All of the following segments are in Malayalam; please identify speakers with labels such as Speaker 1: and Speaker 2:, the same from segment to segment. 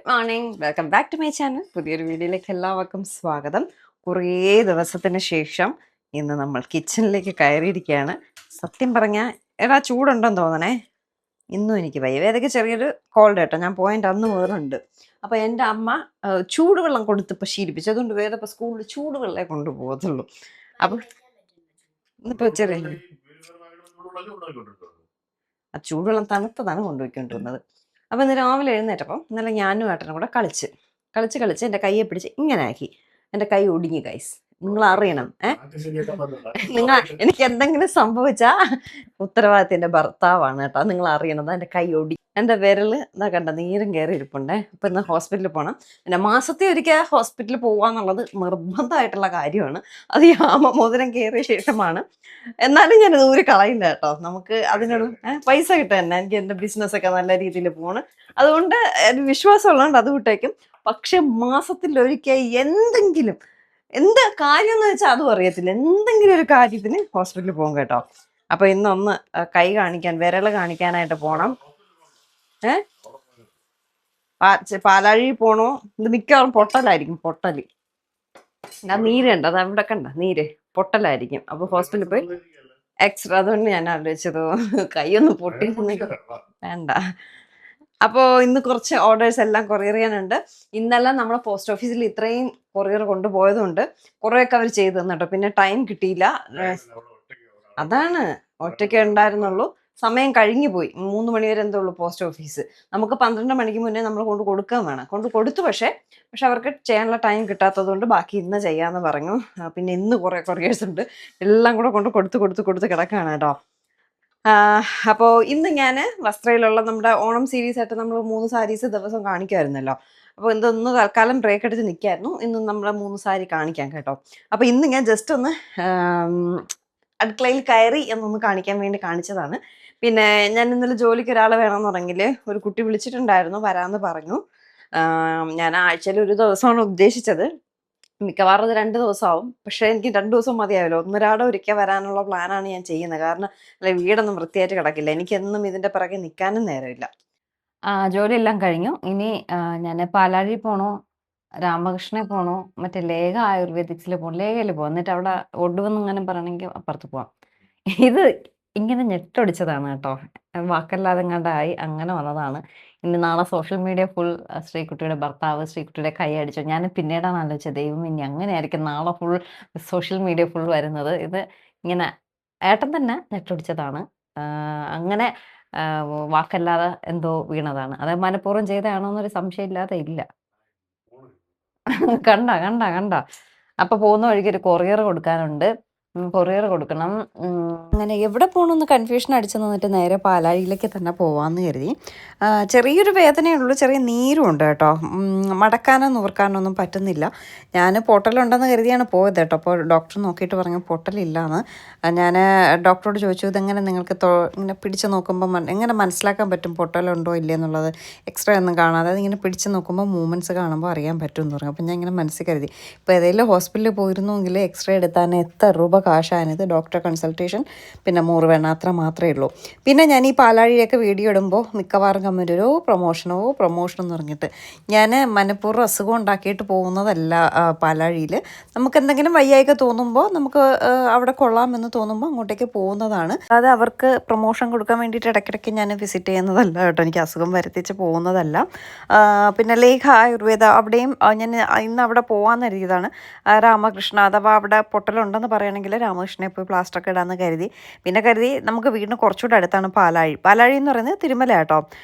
Speaker 1: Morning, welcome back to my channel. പുതിയൊരു വീഡിയോയിലേക്ക് എല്ലാവർക്കും സ്വാഗതം. കുറേ ദിവസത്തിന് ശേഷം ഇന്ന് നമ്മൾ കിച്ചണിലേക്ക് കയറിയിരിക്കുകയാണ്. സത്യം പറഞ്ഞാൽ ചൂടുണ്ടെന്ന് തോന്നണേ. ഇന്നും എനിക്ക് വയ്യ. വേദയ്ക്ക് ചെറിയൊരു കോൾഡ് കേട്ടോ. ഞാൻ പോയിന്റ് അന്ന് വേറുണ്ട്. അപ്പോൾ എൻ്റെ അമ്മ ചൂടുവെള്ളം കൊടുത്തിപ്പോൾ ശീലിപ്പിച്ചു. അതുകൊണ്ട് വേദ ഇപ്പോൾ സ്കൂളിൽ ചൂടുവെള്ളമേ കൊണ്ടുപോകത്തുള്ളൂ. അപ്പോൾ ഇന്നിപ്പോൾ ചെറിയ ആ ചൂടുവെള്ളം തണുത്തതാണ് കൊണ്ടുപോയിക്കൊണ്ടിരുന്നത്. അപ്പോൾ ഇന്ന് രാവിലെ എഴുന്നേറ്റപ്പം ഇന്നലെ ഞാനും ഏട്ടനും കൂടെ കളിച്ച് എൻ്റെ കയ്യെ പിടിച്ച് ഇങ്ങനെ ആക്കി. എൻ്റെ കൈ ഒടിഞ്ഞു ഗൈസ്. നിങ്ങൾ അറിയണം. നിങ്ങൾ എനിക്ക് എന്തെങ്കിലും സംഭവിച്ചാ ഉത്തരവാദിത്തം എൻ്റെ ഭർത്താവാണ് കേട്ടോ. നിങ്ങൾ അറിയണം. എൻ്റെ കൈ ഒടി, എൻ്റെ വിരല് എന്നാ കണ്ട നീരും കയറി ഇരിപ്പുണ്ടേ. അപ്പം ഇന്ന് ഹോസ്പിറ്റലിൽ പോകണം. പിന്നെ മാസത്തെ ഒരിക്കൽ ഹോസ്പിറ്റലിൽ പോകാന്നുള്ളത് നിർബന്ധമായിട്ടുള്ള കാര്യമാണ്. അത് ഈ ആമമോതിരം കയറിയ ശേഷമാണ്. എന്നാലും ഞാൻ ദൂരെ കളയില്ല കേട്ടോ. നമുക്ക് അതിനുള്ള പൈസ കിട്ടുക തന്നെ. എനിക്ക് എൻ്റെ ബിസിനസ്സൊക്കെ നല്ല രീതിയിൽ പോകണം. അതുകൊണ്ട് വിശ്വാസം ഉള്ളതുകൊണ്ട് അത് വിട്ടേക്കും. പക്ഷെ മാസത്തിലൊരിക്കൽ എന്ത് കാര്യം എന്ന് വെച്ചാൽ അതും അറിയത്തില്ല, എന്തെങ്കിലും ഒരു കാര്യത്തിന് ഹോസ്പിറ്റലിൽ പോകും കേട്ടോ. അപ്പൊ ഇന്നൊന്ന് കൈ കാണിക്കാൻ, വിരല് കാണിക്കാനായിട്ട് പോണം. പാലാഴി പോണോ? ഇത് മിക്കവാറും പൊട്ടലായിരിക്കും. ഞാൻ നീര് കണ്ട, അത് അവിടെ കണ്ട നീര് പൊട്ടലായിരിക്കും. അപ്പൊ ഹോസ്പിറ്റലിൽ പോയി എക്സ്ട്രാ. അതുകൊണ്ട് ഞാൻ ആലോചിച്ചത് കൈയൊന്ന് പൊട്ടി വേണ്ട. അപ്പോൾ ഇന്ന് കുറച്ച് ഓർഡേഴ്സ് എല്ലാം കൊറിയർ ചെയ്യാനുണ്ട്. ഇന്നെല്ലാം നമ്മളെ പോസ്റ്റ് ഓഫീസിൽ ഇത്രയും കൊറിയർ കൊണ്ടുപോയതുകൊണ്ട് കുറേയൊക്കെ അവർ ചെയ്തു തന്നു കേട്ടോ. പിന്നെ ടൈം കിട്ടിയില്ല. അതാണ്, ഒറ്റയ്ക്ക് ഉണ്ടായിരുന്നുള്ളൂ. സമയം കഴിഞ്ഞു പോയി. 3 മണി വരെ എന്തോ ഉള്ളൂ പോസ്റ്റ് ഓഫീസ്. നമുക്ക് 12 മണിക്ക് മുന്നേ നമ്മൾ കൊണ്ട് കൊടുക്കാൻ വേണം. കൊടുത്തു. പക്ഷെ അവർക്ക് ചെയ്യാനുള്ള ടൈം കിട്ടാത്തത് കൊണ്ട് ബാക്കി ഇന്ന് ചെയ്യാമെന്ന് പറഞ്ഞു. പിന്നെ ഇന്ന് കുറേ കൊറിയേഴ്സ് ഉണ്ട്. എല്ലാം കൂടെ കൊടുത്ത് കിടക്കുകയാണ് കേട്ടോ. അപ്പോൾ ഇന്ന് ഞാൻ വസ്ത്രയിലുള്ള നമ്മുടെ ഓണം സീരീസ് ആയിട്ട് നമ്മൾ 3 സാരീസ് ദിവസം കാണിക്കുമായിരുന്നല്ലോ. അപ്പോൾ ഇതൊന്ന് തൽക്കാലം ബ്രേക്ക് എടുത്ത് നിൽക്കായിരുന്നു. ഇന്ന് നമ്മൾ 3 സാരി കാണിക്കാം കേട്ടോ. അപ്പോൾ ഇന്ന് ഞാൻ ജസ്റ്റ് ഒന്ന് അടുക്കളയിൽ കയറി എന്നൊന്ന് കാണിക്കാൻ വേണ്ടി കാണിച്ചതാണ്. പിന്നെ ഞാൻ ഇന്നലെ ജോലിക്ക് ഒരാളെ വേണമെന്ന് പറഞ്ഞെങ്കിൽ ഒരു കുട്ടി വിളിച്ചിട്ടുണ്ടായിരുന്നു, വരാമെന്ന് പറഞ്ഞു. ഞാൻ ആഴ്ചയിൽ ഒരു ദിവസമാണ് ഉദ്ദേശിച്ചത്. മിക്കവാറും അത് 2 ദിവസമാവും. പക്ഷെ എനിക്ക് 2 ദിവസം മതിയാവില്ല. ഒന്നൊരാടെ ഒരിക്കൽ വരാനുള്ള പ്ലാനാണ് ഞാൻ ചെയ്യുന്നത്. കാരണം അല്ലെ വീടൊന്നും വൃത്തിയായിട്ട് കിടക്കില്ല. എനിക്കെന്നും ഇതിൻ്റെ പിറകെ നിൽക്കാനും നേരമില്ല. ജോലിയെല്ലാം കഴിഞ്ഞു. ഇനി ഞാൻ പാലാഴി പോണോ, രാമകൃഷ്ണനെ പോണോ, മറ്റേ ലേഖ ആയുർവേദിക്സിൽ പോകണം. ലേഖയിൽ പോകാം. എന്നിട്ട് അവിടെ ഒടുവെന്ന് ഇങ്ങനെ പറയണമെങ്കിൽ അപ്പുറത്ത് പോവാം. ഇത് ഇങ്ങനെ ഞെട്ടൊടിച്ചതാണ് കേട്ടോ. വാക്കല്ലാതെ കണ്ടായി അങ്ങനെ വന്നതാണ്. ഇനി നാളെ സോഷ്യൽ മീഡിയ ഫുൾ ശ്രീകുട്ടിയുടെ ഭർത്താവ് ശ്രീകുട്ടിയുടെ കൈ അടിച്ചു. ഞാൻ പിന്നീടാണ് ആലോചിച്ചത്, ദൈവം ഇനി അങ്ങനെയായിരിക്കും നാളെ ഫുൾ സോഷ്യൽ മീഡിയ ഫുൾ വരുന്നത്. ഇത് ഇങ്ങനെ ഏട്ടൻ തന്നെ ഞെട്ടൊടിച്ചതാണ്. അങ്ങനെ വാക്കല്ലാതെ എന്തോ വീണതാണ്. അത് മനഃപൂർവ്വം ചെയ്തതാണോ എന്നൊരു സംശയമില്ലാതെ ഇല്ല. കണ്ട. അപ്പൊ പോകുന്ന വഴിക്ക് ഒരു കൊറിയർ കൊടുക്കാനുണ്ട്. കൊറിയർ കൊടുക്കണം. അങ്ങനെ എവിടെ പോകണമെന്ന് കൺഫ്യൂഷൻ അടിച്ചു നിന്നിട്ട് നേരെ പാലാഴിയിലേക്ക് തന്നെ പോവാമെന്ന് കരുതി. ചെറിയൊരു വേദനയുള്ളൂ, ചെറിയ നീരും ഉണ്ട് കേട്ടോ. മടക്കാനോ നൂർക്കാനോ ഒന്നും പറ്റുന്നില്ല. ഞാൻ പൊട്ടലുണ്ടെന്ന് കരുതിയാണ് പോയത് കേട്ടോ. അപ്പോൾ ഡോക്ടർ നോക്കിയിട്ട് പറഞ്ഞു പൊട്ടലില്ലാന്ന്. ഞാൻ ഡോക്ടറോട് ചോദിച്ചു, ഇതെങ്ങനെ നിങ്ങൾക്ക് ഇങ്ങനെ പിടിച്ച് നോക്കുമ്പോൾ എങ്ങനെ മനസ്സിലാക്കാൻ പറ്റും പൊട്ടലുണ്ടോ ഇല്ലേ എന്നുള്ളത്? എക്സ്റേ ഒന്നും കാണാതെ അതിങ്ങനെ പിടിച്ച് നോക്കുമ്പോൾ മൂവ്മെൻറ്റ്സ് കാണുമ്പോൾ അറിയാൻ പറ്റുമെന്ന് പറഞ്ഞു. അപ്പോൾ ഞാൻ ഇങ്ങനെ മനസ്സിൽ കരുതി, ഇപ്പോൾ ഏതെങ്കിലും ഹോസ്പിറ്റലിൽ പോയിരുന്നെങ്കിൽ എക്സ്റേ എടുത്താൽ എത്ര രൂപ കാശാണിത്. ഡോക്ടറെ കൺസൾട്ടേഷൻ പിന്നെ മുറിവേണ അത്ര മാത്രമേ ഉള്ളൂ. പിന്നെ ഞാൻ ഈ പാലാഴിയൊക്കെ വീഡിയോ ഇടുമ്പോൾ മിക്കവാറും കമൻറ്റ് ഒരു പ്രൊമോഷനോ എന്ന് പറഞ്ഞിട്ട്. ഞാൻ മനഃപൂർവ്വം അസുഖം ഉണ്ടാക്കിയിട്ട് പോകുന്നതല്ല. പാലാഴിയിൽ നമുക്ക് എന്തെങ്കിലും വയ്യായിക തോന്നുമ്പോൾ നമുക്ക് അവിടെ കൊള്ളാമെന്ന് തോന്നുമ്പോൾ അങ്ങോട്ടേക്ക് പോകുന്നതാണ്. അത് അവർക്ക് പ്രൊമോഷൻ കൊടുക്കാൻ വേണ്ടിയിട്ട് ഇടയ്ക്കിടയ്ക്ക് ഞാൻ വിസിറ്റ് ചെയ്യുന്നതല്ല കേട്ടോ. എനിക്ക് അസുഖം വരുത്തിച്ച് പോകുന്നതല്ല. പിന്നെ ലേഖ ആയുർവേദ അവിടെയും ഞാൻ ഇന്ന് അവിടെ പോകാമെന്ന് കരുതിയതാണ്. രാമകൃഷ്ണ അഥവാ അവിടെ പൊട്ടലുണ്ടെന്ന് പറയുകയാണെങ്കിൽ രാമകൃഷ്ണനെ പോയി പ്ലാസ്റ്ററൊക്കെ ഇടാമെന്ന് കരുതി. പിന്നെ കരുതി നമുക്ക് വീടിന് കുറച്ചുകൂടെ അടുത്താണ് പാലാഴി എന്ന് പറയുന്നത് തിരുമല കേട്ടോ.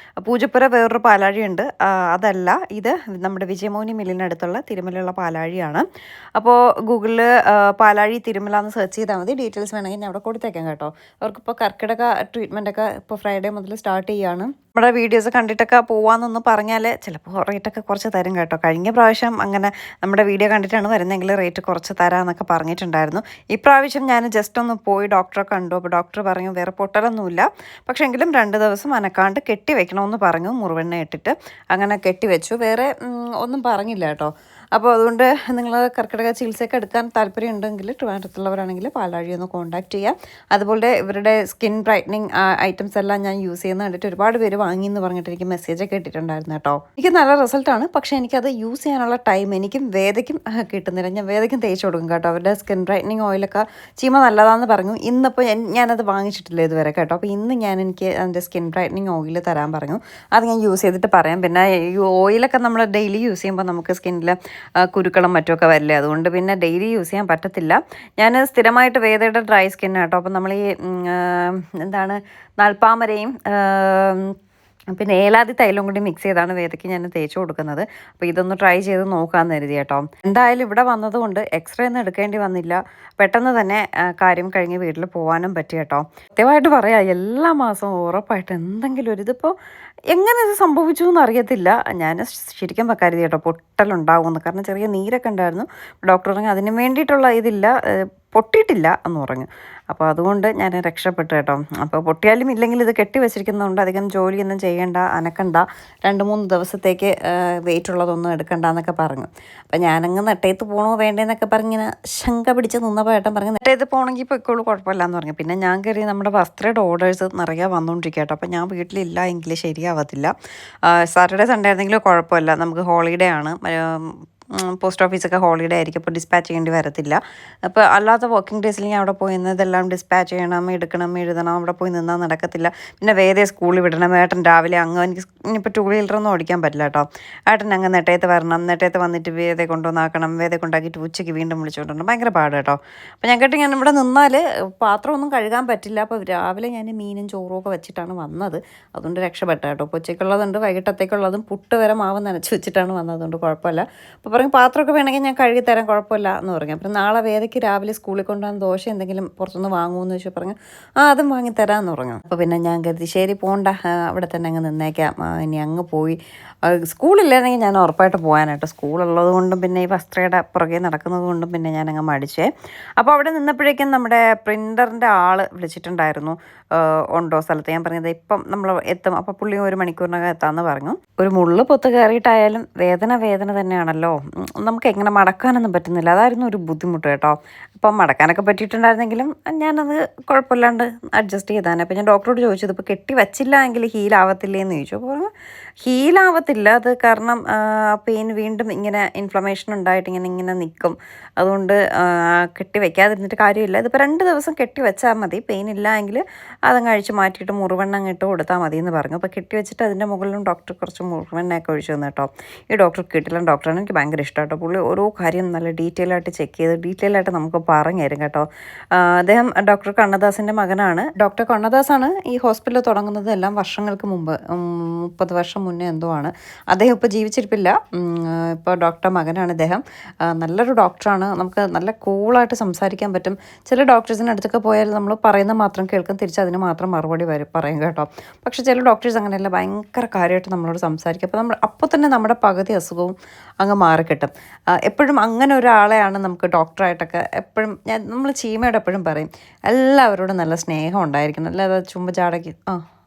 Speaker 1: പൂജപ്പുര വേറൊരു പാലാഴി ഉണ്ട്, അതല്ല. ഇത് നമ്മുടെ വിജയമോഹിനി മില്ലിനടുത്തുള്ള തിരുമലയുള്ള പാലാഴിയാണ്. അപ്പോൾ ഗൂഗിളിൽ പാലാഴി തിരുമല എന്ന് സെർച്ച് ചെയ്താൽ മതി. ഡീറ്റെയിൽസ് വേണമെങ്കിൽ ഞാൻ അവിടെ കൊടുത്തേക്കാം കേട്ടോ. അവർക്കിപ്പോൾ കർക്കിടക ട്രീറ്റ്മെൻറ്റൊക്കെ ഇപ്പോൾ ഫ്രൈഡേ മുതൽ സ്റ്റാർട്ട് ചെയ്യുകയാണ്. നമ്മുടെ വീഡിയോസ് കണ്ടിട്ടൊക്കെ പോവാമെന്നൊന്ന് പറഞ്ഞാൽ ചിലപ്പോൾ റേറ്റൊക്കെ കുറച്ച് തരും കേട്ടോ. കഴിഞ്ഞ പ്രാവശ്യം അങ്ങനെ നമ്മുടെ വീഡിയോ കണ്ടിട്ടാണ് വരുന്നതെങ്കിൽ റേറ്റ് കുറച്ച് തരാമെന്നൊക്കെ പറഞ്ഞിട്ടുണ്ടായിരുന്നു. ഇപ്രാവശ്യം ഞാൻ ജസ്റ്റ് ഒന്ന് പോയി ഡോക്ടറെ കണ്ടു. അപ്പോൾ ഡോക്ടർ പറഞ്ഞു വേറെ പൊട്ടലൊന്നുമില്ല, പക്ഷേ എങ്കിലും 2 ദിവസം അനക്കാണ്ട് കെട്ടി വെക്കണമെന്ന് പറഞ്ഞു. മുറിവെണ്ണ ഇട്ടിട്ട് അങ്ങനെ കെട്ടിവെച്ചു. വേറെ ഒന്നും പറഞ്ഞില്ല കേട്ടോ. അപ്പോൾ അതുകൊണ്ട് നിങ്ങൾ കർക്കിടക ചികിത്സയൊക്കെ എടുക്കാൻ താല്പര്യം ഉണ്ടെങ്കിൽ ട്രിവാൻഡ്രത്തുള്ളവരാണെങ്കിൽ പാലാഴി ഒന്ന് കോൺടാക്ട് ചെയ്യാം. അതുപോലെ ഇവരുടെ സ്കിൻ ബ്രൈറ്റനിങ് ഐറ്റംസ് എല്ലാം ഞാൻ യൂസ് ചെയ്യുന്ന കണ്ടിട്ട് ഒരുപാട് പേര് വാങ്ങി എന്ന് പറഞ്ഞിട്ട് എനിക്ക് മെസ്സേജൊക്കെ ഇട്ടിട്ടുണ്ടായിരുന്നു കേട്ടോ. എനിക്ക് നല്ല റിസൾട്ടാണ്. പക്ഷേ എനിക്കത് യൂസ് ചെയ്യാനുള്ള ടൈം എനിക്കും വേദയ്ക്കും കിട്ടുന്നില്ല. ഞാൻ വേദയ്ക്കും തേച്ച് കൊടുക്കും കേട്ടോ. അവരുടെ സ്കിൻ ബ്രൈറ്റനിങ് ഓയിലൊക്കെ ചീമ നല്ലതാണെന്ന് പറഞ്ഞു. ഇന്നിപ്പോൾ ഞാനത് വാങ്ങിച്ചിട്ടില്ല ഇതുവരെ കേട്ടോ. അപ്പോൾ ഇന്ന് എനിക്ക് അതിൻ്റെ സ്കിൻ ബ്രൈറ്റനിങ് ഓയിൽ തരാൻ പറഞ്ഞു. അത് ഞാൻ യൂസ് ചെയ്തിട്ട് പറയാം. പിന്നെ ഈ ഓയിലൊക്കെ നമ്മൾ ഡെയിലി യൂസ് ചെയ്യുമ്പോൾ നമുക്ക് സ്കിന്നിൽ കുരുക്കളും മറ്റുമൊക്കെ വരില്ലേ, അതുകൊണ്ട് പിന്നെ ഡെയിലി യൂസ് ചെയ്യാൻ പറ്റത്തില്ല. ഞാൻ സ്ഥിരമായിട്ട് വേദയുടെ ഡ്രൈ സ്കിൻ കേട്ടോ. അപ്പം നമ്മൾ ഈ എന്താണ് നാൽപ്പാമരയും പിന്നെ ഏലാതി തൈലം കൂടി മിക്സ് ചെയ്താണ് വേദയ്ക്ക് ഞാൻ തേച്ച് കൊടുക്കുന്നത്. അപ്പോൾ ഇതൊന്ന് ട്രൈ ചെയ്ത് നോക്കാമെന്ന് കരുതി കേട്ടോ. എന്തായാലും ഇവിടെ വന്നതുകൊണ്ട് എക്സ്റേ ഒന്നും എടുക്കേണ്ടി വന്നില്ല. പെട്ടെന്ന് തന്നെ കാര്യം കഴിഞ്ഞ് വീട്ടിൽ പോകാനും പറ്റി കേട്ടോ. കൃത്യമായിട്ട് പറയാം, എല്ലാ മാസവും ഉറപ്പായിട്ട് എന്തെങ്കിലും ഒരു ഇതിപ്പോൾ എങ്ങനെ ഇത് സംഭവിച്ചു എന്ന് അറിയത്തില്ല. ഞാൻ ശരിക്കും കരുതി കേട്ടോ പൊട്ടലുണ്ടാവുമെന്ന്. കാരണം ചെറിയ നീരൊക്കെ ഉണ്ടായിരുന്നു. ഡോക്ടർ പറഞ്ഞു അതിന് വേണ്ടിയിട്ടുള്ള ഇതില്ല, പൊട്ടിയിട്ടില്ല എന്ന് പറഞ്ഞു. അപ്പോൾ അതുകൊണ്ട് ഞാൻ രക്ഷപ്പെട്ടു കേട്ടോ. അപ്പോൾ പൊട്ടിയാലും ഇല്ലെങ്കിൽ ഇത് കെട്ടി വെച്ചിരിക്കുന്നതുകൊണ്ട് അധികം ജോലിയൊന്നും ചെയ്യേണ്ട, അനക്കണ്ട, 2-3 ദിവസത്തേക്ക് വെയിറ്റ് ഉള്ളതൊന്നും എടുക്കണ്ട എന്നൊക്കെ പറഞ്ഞു. അപ്പോൾ ഞാനങ്ങ് നെട്ടയത്ത് പോകണോ വേണ്ടേന്നൊക്കെ പറഞ്ഞിങ്ങനെ ശങ്ക പിടിച്ച് നിന്നപ്പോൾ ഏട്ടൻ പറഞ്ഞു നെട്ടയത്ത് പോകണമെങ്കിൽ ഇപ്പോൾ ഇപ്പോഴും കുഴപ്പമില്ല എന്ന് പറഞ്ഞു. പിന്നെ ഞാൻ കയറി നമ്മുടെ വസ്ത്രയുടെ ഓർഡേഴ്സ് നിറയെ വന്നുകൊണ്ടിരിക്കുക കേട്ടോ. അപ്പോൾ ഞാൻ വീട്ടിലില്ല എങ്കിൽ ശരിയാവത്തില്ല. സാറ്റർഡേ സൺഡേ ആയിരുന്നെങ്കിലും കുഴപ്പമില്ല, നമുക്ക് ഹോളിഡേ ആണ്. പോസ്റ്റ് ഓഫീസൊക്കെ ഹോളിഡേ ആയിരിക്കും, അപ്പോൾ ഡിസ്പാച്ച് ചെയ്യേണ്ടി വരത്തില്ല. അപ്പോൾ അല്ലാത്ത വർക്കിംഗ് ഡേയ്സിൽ ഞാൻ അവിടെ പോയി നിന്ന് ഇതെല്ലാം ഡിസ്പാച്ച് ചെയ്യണം, എടുക്കണം, എഴുതണം. അവിടെ പോയി നിന്നാൽ നടക്കത്തില്ല. പിന്നെ വേദയെ സ്കൂളിൽ വിടണം. ഏട്ടൻ രാവിലെ എനിക്ക് ഇനിയിപ്പോൾ 2 വീലറൊന്നും ഓടിക്കാൻ പറ്റില്ല കേട്ടോ. ഏട്ടൻ അങ്ങ് നെട്ടയത്ത് വരണം, നെട്ടയത്ത് വന്നിട്ട് വേദയെ കൊണ്ടുവന്നാക്കണം, വേദയെ കൊണ്ടാക്കിയിട്ട് ഉച്ചയ്ക്ക് വീണ്ടും വിളിച്ചുകൊണ്ടുവരണം. ഭയങ്കര പാട് കേട്ടോ. അപ്പോൾ ഞാൻ ഇവിടെ നിന്നാൽ പാത്രമൊന്നും കഴുകാൻ പറ്റില്ല. അപ്പോൾ രാവിലെ ഞാൻ മീനും ചോറും ഒക്കെ വെച്ചിട്ടാണ് വന്നത്. അതുകൊണ്ട് രക്ഷപ്പെട്ട കേട്ടോ. ഇപ്പോൾ ഉച്ചയ്ക്കുള്ളതുണ്ട്, വൈകിട്ടത്തേക്കുള്ളതും പുട്ട് വരെ മാവ് നനച്ച് വെച്ചിട്ടാണ് വന്നത്. അതുകൊണ്ട് കുഴപ്പമില്ല. അപ്പോൾ പറയും പാത്രമൊക്കെ വേണമെങ്കിൽ ഞാൻ കഴുകി തരാൻ, കുഴപ്പമില്ല എന്ന് പറഞ്ഞു. അപ്പം നാളെ വേദയ്ക്ക് രാവിലെ സ്കൂളിൽ കൊണ്ടുപോകാൻ ദോശ എന്തെങ്കിലും പുറത്തുനിന്ന് വാങ്ങുമെന്ന് വെച്ചാൽ പറഞ്ഞു അതും വാങ്ങിത്തരാമെന്ന് പറഞ്ഞു. അപ്പോൾ പിന്നെ ഞാൻ കരുതി ശരി പോകണ്ട, അവിടെ തന്നെ അങ്ങ് നിന്നേക്കാം. ഇനി അങ്ങ് പോയി സ്കൂളില്ലായിരുന്നെങ്കിൽ ഞാൻ ഉറപ്പായിട്ട് പോകാനായിട്ട്. സ്കൂളുള്ളത് കൊണ്ടും പിന്നെ ഈ വസ്ത്രയുടെ പുറകെ നടക്കുന്നത് കൊണ്ടും പിന്നെ ഞാനങ്ങ് മടിച്ചേ. അപ്പോൾ അവിടെ നിന്നപ്പോഴേക്കും നമ്മുടെ പ്രിൻ്ററിൻ്റെ ആൾ വിളിച്ചിട്ടുണ്ടായിരുന്നു, ഉണ്ടോ സ്ഥലത്ത്. ഞാൻ പറഞ്ഞത് ഇപ്പം നമ്മൾ എത്തും, അപ്പോൾ പുള്ളി 1 മണിക്കൂറിനകം എത്താമെന്ന് പറഞ്ഞു. ഒരു മുള്ള് പൊത്ത് കയറിയിട്ടായാലും വേദന തന്നെയാണല്ലോ. നമുക്ക് എങ്ങനെ മടക്കാനൊന്നും പറ്റുന്നില്ല, അതായിരുന്നു ഒരു ബുദ്ധിമുട്ട് കേട്ടോ. അപ്പം മടക്കാനൊക്കെ പറ്റിയിട്ടുണ്ടായിരുന്നെങ്കിലും ഞാനത് കുഴപ്പമില്ലാണ്ട് അഡ്ജസ്റ്റ് ചെയ്താനെ. അപ്പോൾ ഞാൻ ഡോക്ടറോട് ചോദിച്ചത് ഇപ്പോൾ കെട്ടി വച്ചില്ല എങ്കിൽ ഹീലാവത്തില്ലേ എന്ന് ചോദിച്ചു. അപ്പോൾ ഹീലാവത്തില്ല, അത് കാരണം പെയിൻ വീണ്ടും ഇങ്ങനെ ഇൻഫ്ലമേഷൻ ഉണ്ടായിട്ട് ഇങ്ങനെ നിൽക്കും. അതുകൊണ്ട് കെട്ടി വയ്ക്കാതിരുന്നിട്ട് കാര്യമില്ല. ഇതിപ്പോൾ 2 ദിവസം കെട്ടി വെച്ചാൽ മതി. പെയിൻ ഇല്ല എങ്കിൽ അതങ്ങ് അഴിച്ച് മാറ്റിയിട്ട് മുറിവെണ്ണം ഇട്ട് കൊടുത്താൽ മതി എന്ന് പറഞ്ഞു. അപ്പോൾ കെട്ടി വെച്ചിട്ട് അതിൻ്റെ മുകളിലും ഡോക്ടർ കുറച്ച് മുറിവെണ്ണയൊക്കെ ഒഴിച്ചു തന്നു കേട്ടോ. ഈ ഡോക്ടർ കിട്ടില്ല ഡോക്ടറാണ്, എനിക്ക് ഭയങ്കര ഇഷ്ടം കേട്ടോ. പുള്ളി ഓരോ കാര്യം നല്ല ഡീറ്റെയിൽ ആയിട്ട് ചെക്ക് ചെയ്ത് ഡീറ്റെയിൽ ആയിട്ട് നമുക്ക് പറഞ്ഞു തരും കേട്ടോ. അദ്ദേഹം ഡോക്ടർ കണ്ണദാസിൻ്റെ മകനാണ്. ഡോക്ടർ കണ്ണദാസാണ് ഈ ഹോസ്പിറ്റൽ തുടങ്ങുന്നത് എല്ലാം വർഷങ്ങൾക്ക് മുമ്പ്, 30 വർഷം മുന്നേ എന്തോ ആണ്. അദ്ദേഹം ഇപ്പോൾ ജീവിച്ചിരിപ്പില്ല. ഇപ്പോൾ ഡോക്ടർ മകനാണ് ഇദ്ദേഹം. നല്ലൊരു ഡോക്ടറാണ്. നമുക്ക് നല്ല കൂളായിട്ട് സംസാരിക്കാൻ പറ്റും. ചില ഡോക്ടേഴ്സിൻ്റെ അടുത്തൊക്കെ പോയാൽ നമ്മൾ പറയുന്നത് മാത്രം കേൾക്കും, തിരിച്ച് അതിന് മാത്രം മറുപടി പറയും കേട്ടോ. പക്ഷേ ചില ഡോക്ടേഴ്സ് അങ്ങനെയല്ല, ഭയങ്കര കാര്യമായിട്ട് നമ്മളോട് സംസാരിക്കും. അപ്പോൾ തന്നെ നമ്മുടെ പകുതി അസുഖവും അങ്ങ് മാറിക്കിട്ടും. എപ്പോഴും അങ്ങനെ ഒരാളെയാണ് നമുക്ക് ഡോക്ടറായിട്ടൊക്കെ എപ്പോഴും നമ്മൾ ചീമയോട് എപ്പോഴും പറയും എല്ലാവരോടും നല്ല സ്നേഹം ഉണ്ടായിരിക്കണം. അല്ലാതെ ചുമ്പ ചാടയ്ക്ക്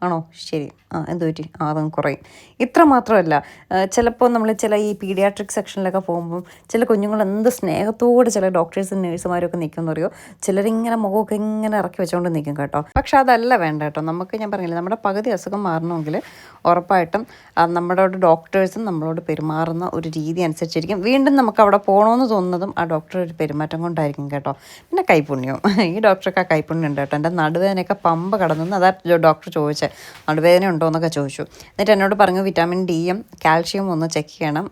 Speaker 1: ആണോ ശരി എന്ത് പറ്റി അതങ്ങ് കുറയും. ഇത്ര മാത്രമല്ല, ചിലപ്പോൾ നമ്മൾ ചില ഈ പീഡിയാട്രിക് സെക്ഷനിലൊക്കെ പോകുമ്പം ചില കുഞ്ഞുങ്ങൾ എന്ത് സ്നേഹത്തോടെ ചില ഡോക്ടേഴ്സും നേഴ്സുമാരൊക്കെ നിൽക്കുമെന്ന് അറിയോ. ചിലരിങ്ങനെ മുഖമൊക്കെ ഇങ്ങനെ ഇറക്കി വെച്ചുകൊണ്ട് നിൽക്കും കേട്ടോ. പക്ഷെ അതല്ല വേണ്ട കേട്ടോ. നമുക്ക് ഞാൻ പറഞ്ഞില്ല, നമ്മുടെ പകുതി അസുഖം മാറണമെങ്കിൽ ഉറപ്പായിട്ടും നമ്മുടെ ഡോക്ടേഴ്സും നമ്മളോട് പെരുമാറുന്ന ഒരു രീതി അനുസരിച്ചിരിക്കും. വീണ്ടും നമുക്ക് അവിടെ പോകണമെന്ന് തോന്നുന്നതും ആ ഡോക്ടറുടെ ഒരു പെരുമാറ്റം കൊണ്ടായിരിക്കും കേട്ടോ. പിന്നെ കൈപുണ്യവും, ഈ ഡോക്ടർക്ക് ആ കൈപുണ്യം ഉണ്ട് കേട്ടോ. എൻ്റെ നടുവേദനയൊക്കെ പമ്പ കടന്നു. അതാ ഡോക്ടർ ചോദിച്ചത് നടുവേദന ഉണ്ടോ എന്നൊക്കെ ചോദിച്ചു. എന്നിട്ട് എന്നോട് പറഞ്ഞു വിറ്റാമിൻ ഡിയും കാൽഷ്യവും ഒന്ന് ചെക്ക് ചെയ്യണം,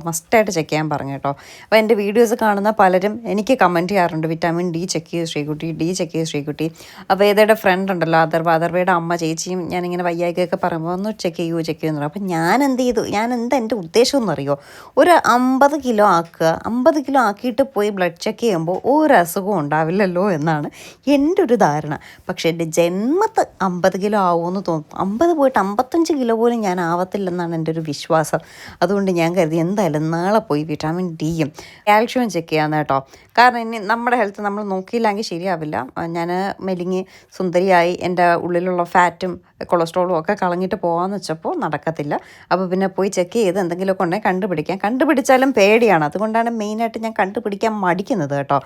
Speaker 1: മസ്റ്റായിട്ട് ചെക്ക് ചെയ്യാൻ പറഞ്ഞു കേട്ടോ. അപ്പോൾ എൻ്റെ വീഡിയോസ് കാണുന്ന പലരും എനിക്ക് കമൻറ്റ് ചെയ്യാറുണ്ട്, വിറ്റാമിൻ ഡി ചെക്ക് ചെയ്ത് ശ്രീകുട്ടി, ഡി ചെക്ക് ചെയ്ത് ശ്രീകുട്ടി. അപ്പോൾ ഏതയുടെ ഫ്രണ്ട് ഉണ്ടല്ലോ അഥർവയുടെ അമ്മ ചേച്ചിയും ഞാനിങ്ങനെ വയ്യായിക്കൊക്കെ പറയുമ്പോൾ ഒന്ന് ചെക്ക് ചെയ്യുന്നു. അപ്പോൾ ഞാൻ എന്ത് ചെയ്തു, എൻ്റെ ഉദ്ദേശം എന്നറിയോ, ഒരു 50 കിലോ ആക്കുക. 50 കിലോ ആക്കിയിട്ട് പോയി ബ്ലഡ് ചെക്ക് ചെയ്യുമ്പോൾ ഒരു അസുഖവും ഉണ്ടാവില്ലല്ലോ എന്നാണ് എൻ്റെ ഒരു ധാരണ. പക്ഷേ എൻ്റെ ജന്മത്ത് 50 കിലോ ആവുമെന്ന് എന്ന് തോന്നും. 50 പോയിട്ട് 55 കിലോ പോലും ഞാൻ ആവത്തില്ലെന്നാണ് എൻ്റെ ഒരു വിശ്വാസം. അതുകൊണ്ട് ഞാൻ കരുതി എന്തായാലും നാളെ പോയി വിറ്റാമിൻ ഡിയും കാൽഷ്യവും ചെക്ക് ചെയ്യാമെന്ന് കേട്ടോ. കാരണം ഇനി നമ്മുടെ ഹെൽത്ത് നമ്മൾ നോക്കിയില്ലെങ്കിൽ ശരിയാവില്ല. ഞാൻ മെലിഞ്ഞ് സുന്ദരിയായി എൻ്റെ ഉള്ളിലുള്ള ഫാറ്റും കൊളസ്ട്രോളും ഒക്കെ കളഞ്ഞിട്ട് പോകാമെന്ന് വെച്ചപ്പോൾ നടക്കത്തില്ല. അപ്പോൾ പിന്നെ പോയി ചെക്ക് ചെയ്ത് എന്തെങ്കിലുമൊക്കെ ഉണ്ടെങ്കിൽ കണ്ടുപിടിച്ചാലും പേടിയാണ്. അതുകൊണ്ടാണ് മെയിനായിട്ട് ഞാൻ കണ്ടുപിടിക്കാൻ മടിക്കുന്നത് കേട്ടോ.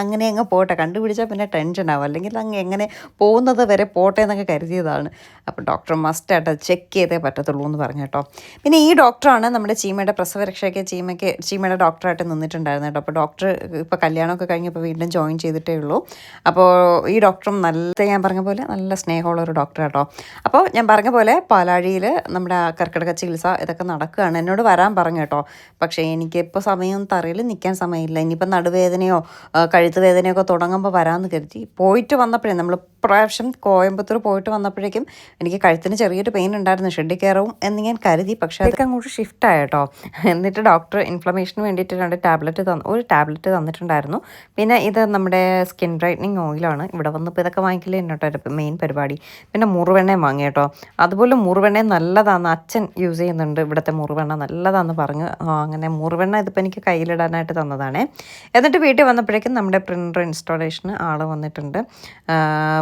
Speaker 1: അങ്ങനെ അങ്ങ് പോട്ടെ, കണ്ടുപിടിച്ചാൽ പിന്നെ ടെൻഷനാവും. അല്ലെങ്കിൽ അങ്ങ് എങ്ങനെ പോകുന്നത് വരെ പോട്ടെ എന്നൊക്കെ കരുതിയതാണ്. അപ്പോൾ ഡോക്ടർ മസ്റ്റായിട്ട് ചെക്ക് ചെയ്തേ പറ്റത്തുള്ളൂ എന്ന് പറഞ്ഞു കേട്ടോ. പിന്നെ ഈ ഡോക്ടറാണ് നമ്മുടെ ചീമയുടെ പ്രസവരക്ഷയ്ക്ക് ചീമയുടെ ഡോക്ടറായിട്ട് നിന്നിട്ടുണ്ടായിരുന്നു കേട്ടോ. അപ്പോൾ ഡോക്ടർ ഇപ്പോൾ കല്യാണമൊക്കെ കഴിഞ്ഞപ്പോൾ വീണ്ടും ജോയിൻ ചെയ്തിട്ടേ ഉള്ളൂ. അപ്പോൾ ഈ ഡോക്ടറും ഞാൻ പറഞ്ഞ പോലെ നല്ല സ്നേഹമുള്ള ഒരു ഡോക്ടർ കേട്ടോ. അപ്പോൾ ഞാൻ പറഞ്ഞ പോലെ പാലാഴിയിൽ നമ്മുടെ കർക്കിടക ചികിത്സ ഇതൊക്കെ നടക്കുകയാണ്. എന്നോട് വരാൻ പറഞ്ഞു കേട്ടോ. പക്ഷേ എനിക്കിപ്പോൾ സമയം തറയിൽ നിൽക്കാൻ സമയമില്ല. ഇനിയിപ്പോൾ നടുവേദനയോ കഴുത്ത് വേദനയോ ഒക്കെ തുടങ്ങുമ്പോൾ വരാമെന്ന് കരുതി. പോയിട്ട് വന്നപ്പോഴേ നമ്മൾ പ്രാവശ്യം കോയമ്പത്തൂർ പോയിട്ട് വന്നപ്പോഴേക്കും എനിക്ക് കഴുത്തിന് ചെറിയൊരു പെയിൻ ഉണ്ടായിരുന്നു. ഷെഡിൽ കയറും എന്ന് ഞാൻ കരുതി. പക്ഷേ അതൊക്കെ അങ്ങോട്ട് ഷിഫ്റ്റായി കേട്ടോ. എന്നിട്ട് ഡോക്ടർ ഇൻഫ്ലമേഷന് വേണ്ടിയിട്ട് ഒരു ടാബ്ലറ്റ് തന്നിട്ടുണ്ടായിരുന്നു. പിന്നെ ഇത് നമ്മുടെ സ്കിൻ ബ്രൈറ്റനിങ് ഓയിലാണ്. ഇവിടെ വന്നപ്പോൾ ഇതൊക്കെ വാങ്ങിക്കില്ലേ കേട്ടോ മെയിൻ പരിപാടി. പിന്നെ മുറുവെണ്ണയും വാങ്ങി കേട്ടോ. അതുപോലെ മുറുവെണ്ണയും നല്ലതാണെന്ന് അച്ഛൻ യൂസ് ചെയ്യുന്നുണ്ട്. ഇവിടുത്തെ മുറുവെണ്ണ നല്ലതാണെന്ന് പറഞ്ഞു. അങ്ങനെ മുറുവെണ്ണ ഇതിപ്പോൾ എനിക്ക് കയ്യിലിടാനായിട്ട് തന്നതാണേ. എന്നിട്ട് വീട്ടിൽ വന്നപ്പോഴേക്കും നമ്മുടെ പ്രിൻ്റർ ഇൻസ്റ്റാളേഷന് ആൾ വന്നിട്ടുണ്ട്.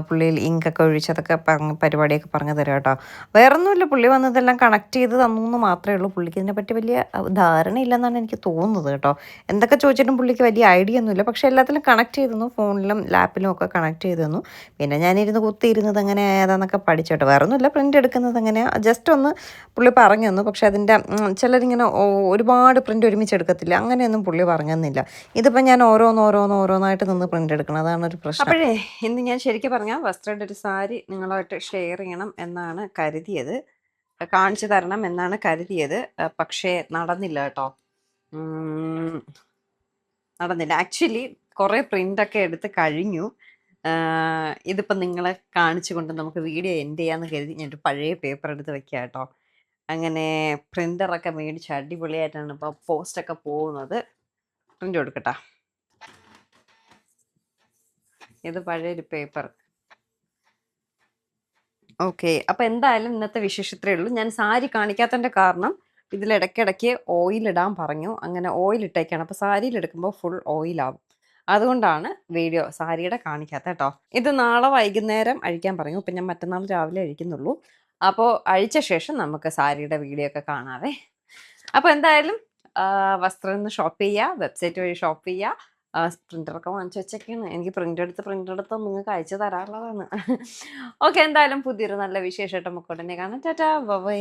Speaker 1: പുള്ളിയിൽ ഇങ്കൊക്കെ ഒഴിച്ചതൊക്കെ പരിപാടിയൊക്കെ പറഞ്ഞു തരാം കേട്ടോ. വേറൊന്നുമില്ല, പുള്ളി വന്നതെല്ലാം കണക്ട് ചെയ്ത് തന്നു എന്ന് മാത്രമേ ഉള്ളൂ. പുള്ളിക്ക് ഇതിനെപ്പറ്റി വലിയ ധാരണയില്ലെന്നാണ് എനിക്ക് തോന്നുന്നത് കേട്ടോ. എന്തൊക്കെ ചോദിച്ചിട്ടും പുള്ളിക്ക് വലിയ ഐഡിയ ഒന്നുമില്ല. പക്ഷേ എല്ലാത്തിലും കണക്ട് ചെയ്ത് തന്നു. ഫോണിലും ലാപ്പിലും ഒക്കെ കണക്ട് ചെയ്ത് തന്നു. പിന്നെ ഞാനിരുന്ന് കുത്തിയിരുന്നത് എങ്ങനെ ഏതാണെന്നൊക്കെ പഠിച്ചോട്ടോ. വേറെ ഒന്നുമില്ല, പ്രിൻ്റ് എടുക്കുന്നത് എങ്ങനെ ജസ്റ്റ് ഒന്ന് പുള്ളി പറഞ്ഞു തന്നു. പക്ഷേ അതിൻ്റെ ചിലരിങ്ങനെ ഒരുപാട് പ്രിൻ്റ് ഒരുമിച്ച് എടുക്കത്തില്ല, അങ്ങനെയൊന്നും പുള്ളി പറഞ്ഞു തന്നില്ല. ഇതിപ്പോൾ ഞാൻ ഓരോന്നായിട്ട് നിന്ന് പ്രിൻ്റ് എടുക്കണം, അതാണ് ഒരു പ്രശ്നം. അപ്പോഴേ ഇന്ന് ഞാൻ ശരിക്കും പറഞ്ഞാൽ വസ്ത്രയുടെ ഒരു സാരി നിങ്ങളുമായിട്ട് ഷെയർ ചെയ്യണം എന്നാണ് കരുതിയത്, കാണിച്ചു തരണം എന്നാണ് കരുതിയത്. പക്ഷേ നടന്നില്ല കേട്ടോ. നടന്നില്ല. ആക്ച്വലി കുറേ പ്രിൻ്റൊക്കെ എടുത്ത് കഴിഞ്ഞു. ഇതിപ്പോൾ നിങ്ങളെ കാണിച്ചുകൊണ്ട് നമുക്ക് വീഡിയോ എൻഡ് ചെയ്യാമെന്ന് കരുതി ഞാനൊരു പഴയ പേപ്പർ എടുത്ത് വെക്കാം കേട്ടോ. അങ്ങനെ പ്രിൻ്ററൊക്കെ മേടിച്ച് അടിപൊളിയായിട്ടാണ് ഇപ്പോൾ പോസ്റ്റൊക്കെ പോകുന്നത്. പ്രിൻ്റ് കൊടുക്കട്ടാ. ഇത് പഴയൊരു പേപ്പർ. ഓക്കെ, അപ്പോൾ എന്തായാലും ഇന്നത്തെ വിശേഷത്രേ ഉള്ളൂ. ഞാൻ സാരി കാണിക്കാത്തതിൻ്റെ കാരണം ഇതിലിടയ്ക്കിടയ്ക്ക് ഓയിലിടാൻ പറഞ്ഞു. അങ്ങനെ ഓയിലിട്ടേക്കാണ്. അപ്പോൾ സാരിയിലെടുക്കുമ്പോൾ ഫുൾ ഓയിലാവും. അതുകൊണ്ടാണ് വീഡിയോ സാരിയുടെ കാണിക്കാത്ത കേട്ടോ. ഇത് നാളെ വൈകുന്നേരം അഴിക്കാൻ പറഞ്ഞു. ഇപ്പം ഞാൻ മറ്റന്നാൾ രാവിലെ അഴിക്കുന്നുള്ളൂ. അപ്പോൾ അഴിച്ച ശേഷം നമുക്ക് സാരിയുടെ വീഡിയോ ഒക്കെ കാണാവേ. അപ്പോൾ എന്തായാലും വസ്ത്രം ഒന്ന് ഷോപ്പ് ചെയ്യുക, വെബ്സൈറ്റ് വഴി ഷോപ്പ് ചെയ്യുക. പ്രിൻ്ററൊക്കെ വാങ്ങിച്ചു വെച്ചൊക്കെയാണ്. എനിക്ക് പ്രിൻ്റ് എടുത്ത് നിങ്ങൾക്ക് അയച്ചു തരാനുള്ളതാണ്. ഓക്കെ, എന്തായാലും പുതിയൊരു നല്ല വിശേഷമായിട്ട് നമുക്ക് ഉടനെ കാണാം. ടാറ്റാ, ബൈ.